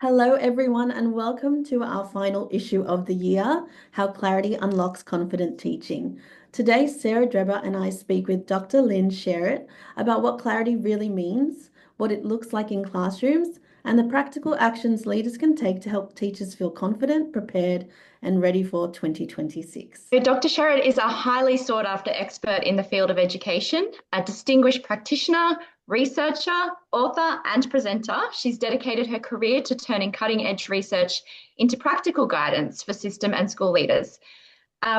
Hello, everyone, and welcome to our final issue of the year, How Clarity Unlocks Confident Teaching. Today, Sarah Drebber and I speak with Dr. Lynn Sherritt about what clarity really means, what it looks like in classrooms, and the practical actions leaders can take to help teachers feel confident, prepared, and ready for 2026. Dr. Sherritt is a highly sought after expert in the field of education, a distinguished practitioner, researcher, author, and presenter. She's dedicated her career to turning cutting edge research into practical guidance for system and school leaders.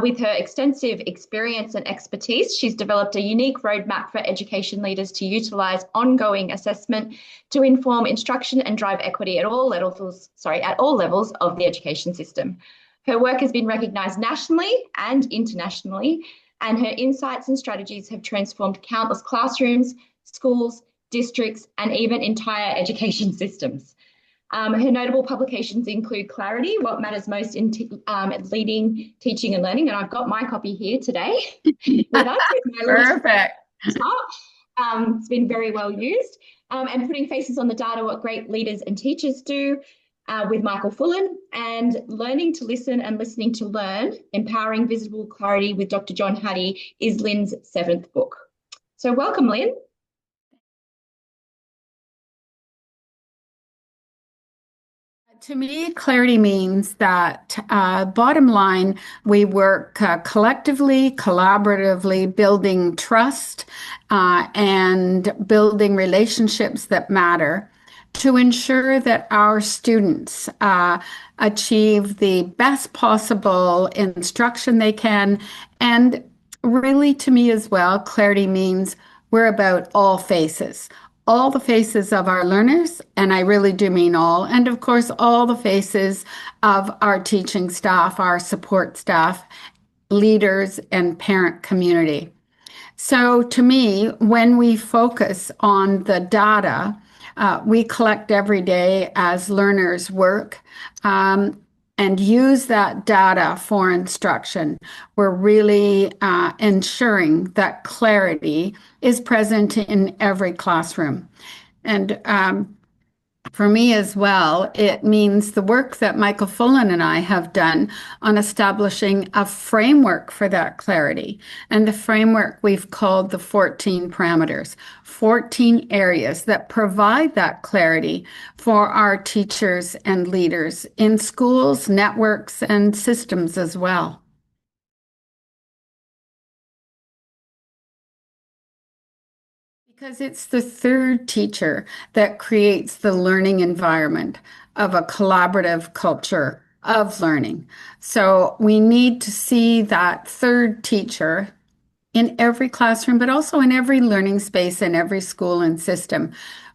With her extensive experience and expertise, she's developed a unique roadmap for education leaders to utilise ongoing assessment to inform instruction and drive equity at all levels of the education system. Her work has been recognised nationally and internationally, and her insights and strategies have transformed countless classrooms, schools, districts, and even entire education systems. Her notable publications include Clarity, What Matters Most in Leading, Teaching and Learning, and I've got my copy here today with us. Perfect. It's been very well used. And Putting Faces on the Data, What Great Leaders and Teachers Do, with Michael Fullan, and Learning to Listen and Listening to Learn, Empowering Visible Clarity with Dr. John Hattie is Lynn's 7th book. So welcome, Lynn. To me, clarity means that, bottom line, we work collectively, collaboratively, building trust and building relationships that matter to ensure that our students achieve the best possible instruction they can. And really, to me as well, clarity means we're about all the faces of our learners, and I really do mean all, and of course, all the faces of our teaching staff, our support staff, leaders, and parent community. So to me, when we focus on the data we collect every day as learners work, and use that data for instruction, we're really ensuring that clarity is present in every classroom. And for me as well, it means the work that Michael Fullan and I have done on establishing a framework for that clarity. And the framework we've called the 14 parameters, 14 areas that provide that clarity for our teachers and leaders in schools, networks, and systems as well. Because it's the third teacher that creates the learning environment of a collaborative culture of learning. So we need to see that third teacher in every classroom, but also in every learning space in every school and system.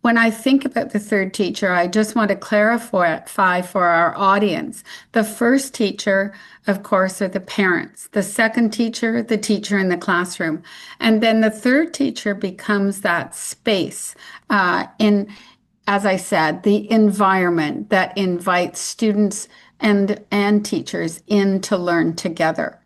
When I think about the third teacher, I just want to clarify for our audience. The first teacher, of course, are the parents. The second teacher, the teacher in the classroom. And then the third teacher becomes that space as I said, the environment that invites students and teachers in to learn together.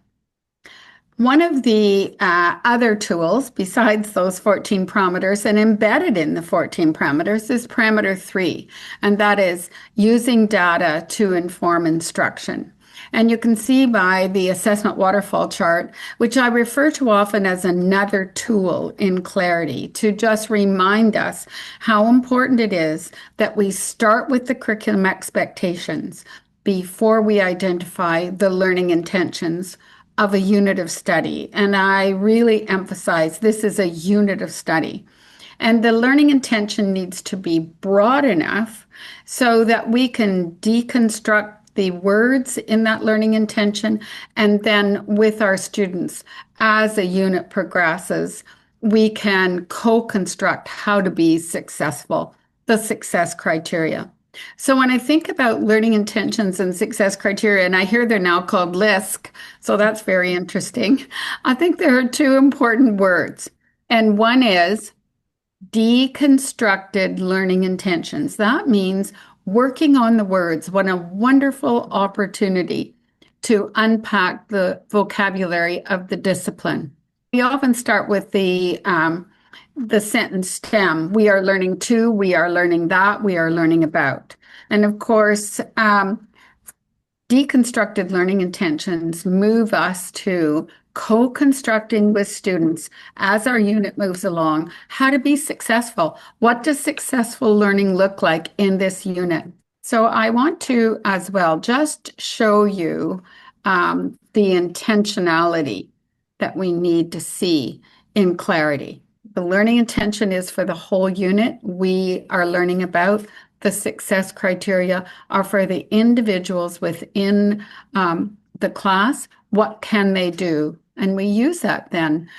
One of the other tools besides those 14 parameters and embedded in the 14 parameters is parameter 3, and that is using data to inform instruction. And you can see by the assessment waterfall chart, which I refer to often as another tool in clarity, to just remind us how important it is that we start with the curriculum expectations before we identify the learning intentions of a unit of study. And I really emphasize this is a unit of study. And the learning intention needs to be broad enough so that we can deconstruct the words in that learning intention. And then with our students, as a unit progresses, we can co-construct how to be successful, the success criteria. So when I think about learning intentions and success criteria, and I hear they're now called LISC, so that's very interesting. I think there are two important words, and one is deconstructed learning intentions. That means working on the words. What a wonderful opportunity to unpack the vocabulary of the discipline. We often start with the the sentence stem. We are learning to, we are learning that, we are learning about. And of course, deconstructed learning intentions move us to co-constructing with students as our unit moves along how to be successful. What does successful learning look like in this unit? So I want to as well just show you the intentionality that we need to see in clarity. The learning intention is for the whole unit. We are learning about the success criteria are for the individuals within the class. What can they do? And we use that then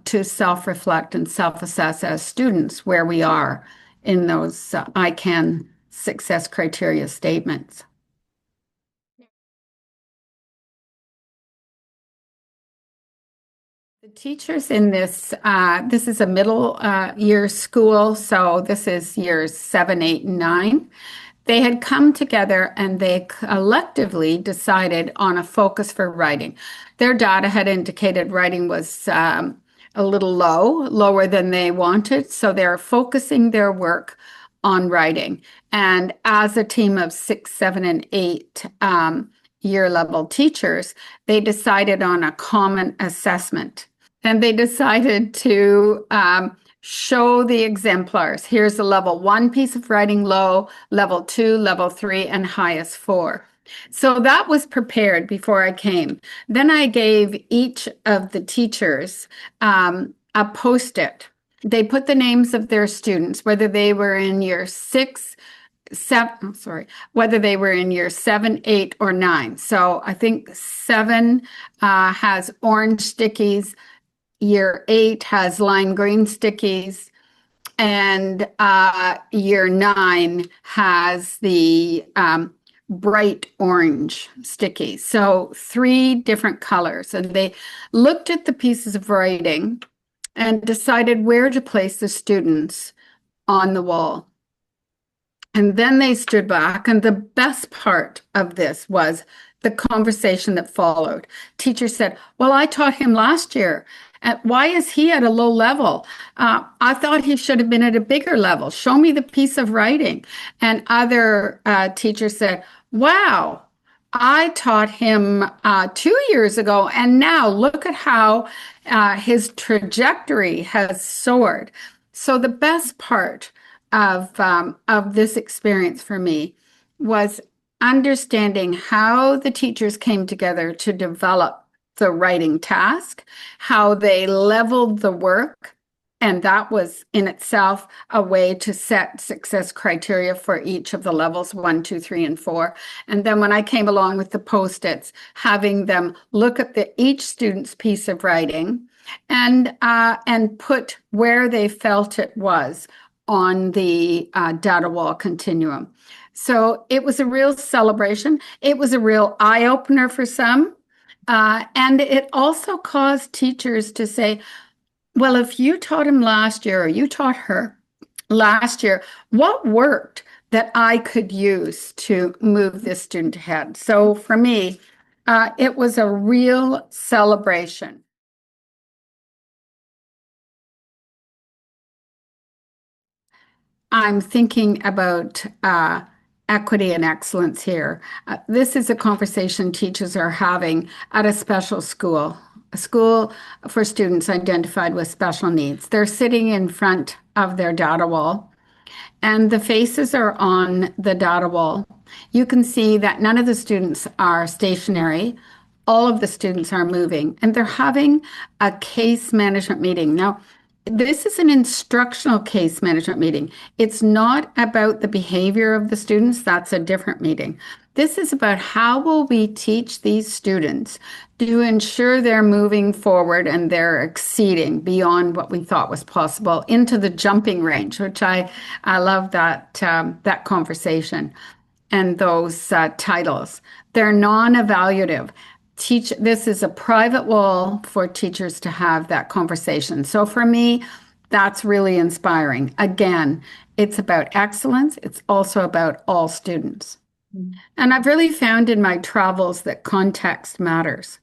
to self-reflect and self-assess as students where we are in those I can success criteria statements. The teachers in this, this is a middle year school, so this is years 7, 8, and 9. They had come together and they collectively decided on a focus for writing. Their data had indicated writing was a little lower than they wanted, so they're focusing their work on writing. And as a team of 6, 7, and 8 year level teachers, they decided on a common assessment. And they decided to show the exemplars. Here's a level 1 piece of writing low, level 2, level 3, and highest 4. So that was prepared before I came. Then I gave each of the teachers a Post-it. They put the names of their students, whether they were in year 6, 7, whether they were in year 7, 8, or 9. So I think 7 has orange stickies. Year 8 has lime green stickies, and year 9 has the bright orange stickies. So 3 different colors. And they looked at the pieces of writing and decided where to place the students on the wall. And then they stood back, and the best part of this was the conversation that followed. Teacher said, well, I taught him last year. Why is he at a low level? I thought he should have been at a bigger level. Show me the piece of writing. And other teachers said, wow, I taught him 2 years ago, and now look at how his trajectory has soared. So the best part of this experience for me was understanding how the teachers came together to develop the writing task, how they leveled the work, and that was in itself a way to set success criteria for each of the levels 1, 2, 3, and 4. And then when I came along with the Post-its, having them look at each student's piece of writing and put where they felt it was on the data wall continuum. So it was a real celebration. It was a real eye-opener for some. And it also caused teachers to say, well, if you taught him last year or you taught her last year, what worked that I could use to move this student ahead? So for me, it was a real celebration. I'm thinking about equity and excellence here. This is a conversation teachers are having at a special school, a school for students identified with special needs. They're sitting in front of their data wall, and the faces are on the data wall. You can see that none of the students are stationary. All of the students are moving, and they're having a case management meeting. Now, this is an instructional case management meeting. It's not about the behavior of the students. That's a different meeting. This is about how will we teach these students to ensure they're moving forward and they're exceeding beyond what we thought was possible into the jumping range, which I love that conversation and those titles. They're non-evaluative. This is a private wall for teachers to have that conversation. So for me, that's really inspiring. Again, it's about excellence. It's also about all students. And I've really found in my travels that context matters.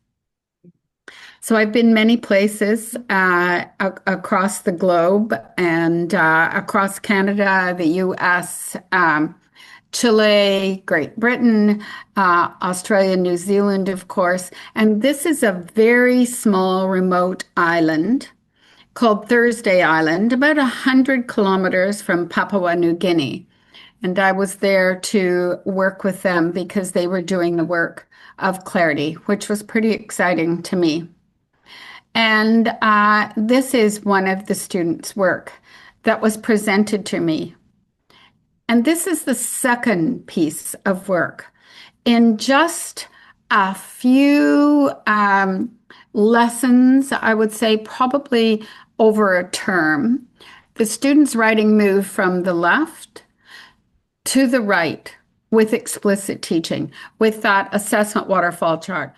So I've been many places across the globe and across Canada, the US, Chile, Great Britain, Australia, New Zealand, of course. And this is a very small remote island called Thursday Island, about 100 kilometers from Papua New Guinea. And I was there to work with them because they were doing the work of Clarity, which was pretty exciting to me. And this is one of the students' work that was presented to me. And this is the second piece of work. In just a few lessons, I would say probably over a term, the students' writing moved from the left to the right with explicit teaching, with that assessment waterfall chart.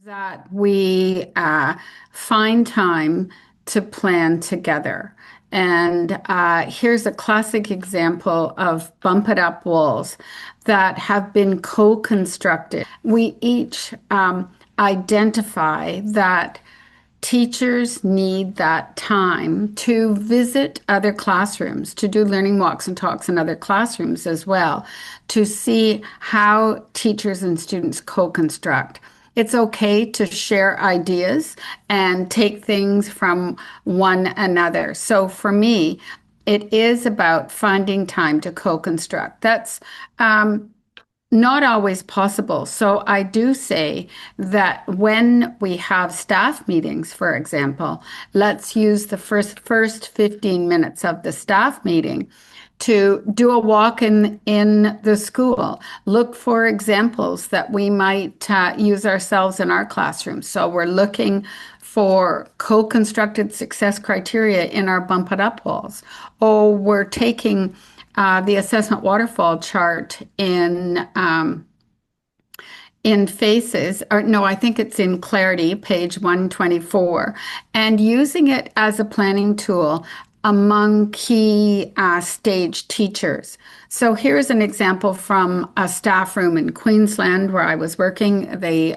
That we find time to plan together. And here's a classic example of Bump It Up walls that have been co-constructed. We each identify that teachers need that time to visit other classrooms, to do learning walks and talks in other classrooms as well, to see how teachers and students co-construct. It's okay to share ideas and take things from one another. So for me, it is about finding time to co-construct. That's not always possible. So I do say that when we have staff meetings, for example, let's use the first 15 minutes of the staff meeting to do a walk in the school, look for examples that we might use ourselves in our classrooms. So we're looking for co-constructed success criteria in our Bump It Up walls, or we're taking the assessment waterfall chart in FACES, or no, I think it's in Clarity, page 124, and using it as a planning tool among key stage teachers. So here's an example from a staff room in Queensland where I was working, the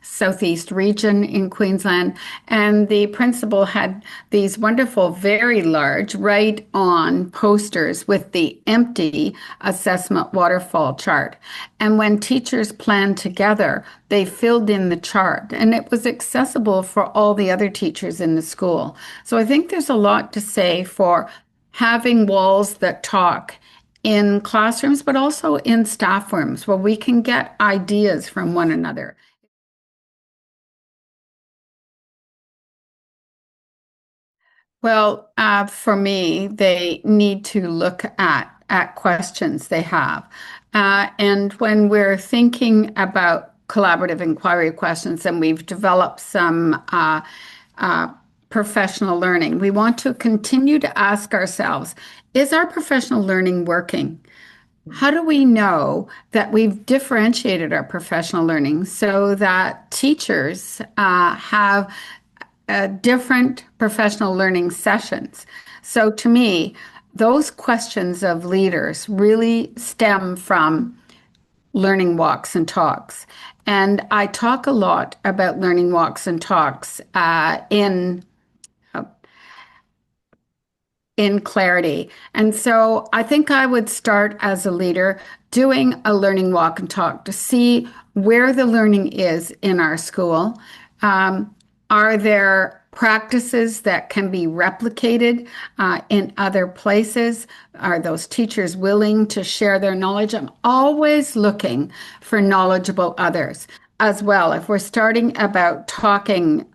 Southeast region in Queensland, and the principal had these wonderful, very large, right on posters with the empty assessment waterfall chart. And when teachers planned together, they filled in the chart, and it was accessible for all the other teachers in the school. So I think there's a lot to say for having walls that talk in classrooms, but also in staff rooms where we can get ideas from one another. Well, for me, they need to look at questions they have. And when we're thinking about collaborative inquiry questions and we've developed some professional learning, we want to continue to ask ourselves, is our professional learning working? How do we know that we've differentiated our professional learning so that teachers have different professional learning sessions? So to me, those questions of leaders really stem from learning walks and talks. And I talk a lot about learning walks and talks in Clarity. And so I think I would start as a leader doing a learning walk and talk to see where the learning is in our school. Are there practices that can be replicated in other places? Are those teachers willing to share their knowledge? I'm always looking for knowledgeable others as well. If we're starting about talking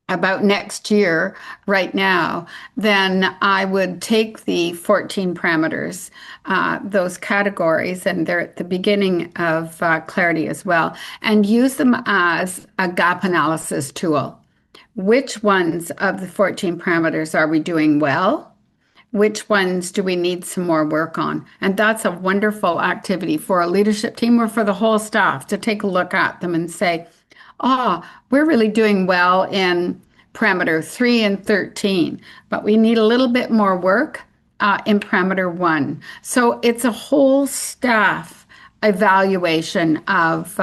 about next year right now, then I would take the 14 parameters, those categories, and they're at the beginning of Clarity as well, and use them as a gap analysis tool. Which ones of the 14 parameters are we doing well? Which ones do we need some more work on? And that's a wonderful activity for a leadership team or for the whole staff to take a look at them and say, we're really doing well in parameter 3 and 13, but we need a little bit more work in parameter 1. So it's a whole staff evaluation of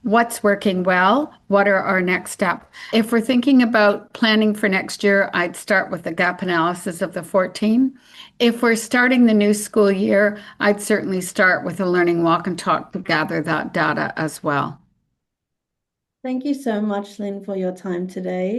what's working well, what are our next steps. If we're thinking about planning for next year, I'd start with the gap analysis of the 14. If we're starting the new school year, I'd certainly start with a learning walk and talk to gather that data as well. Thank you so much, Lynn, for your time today.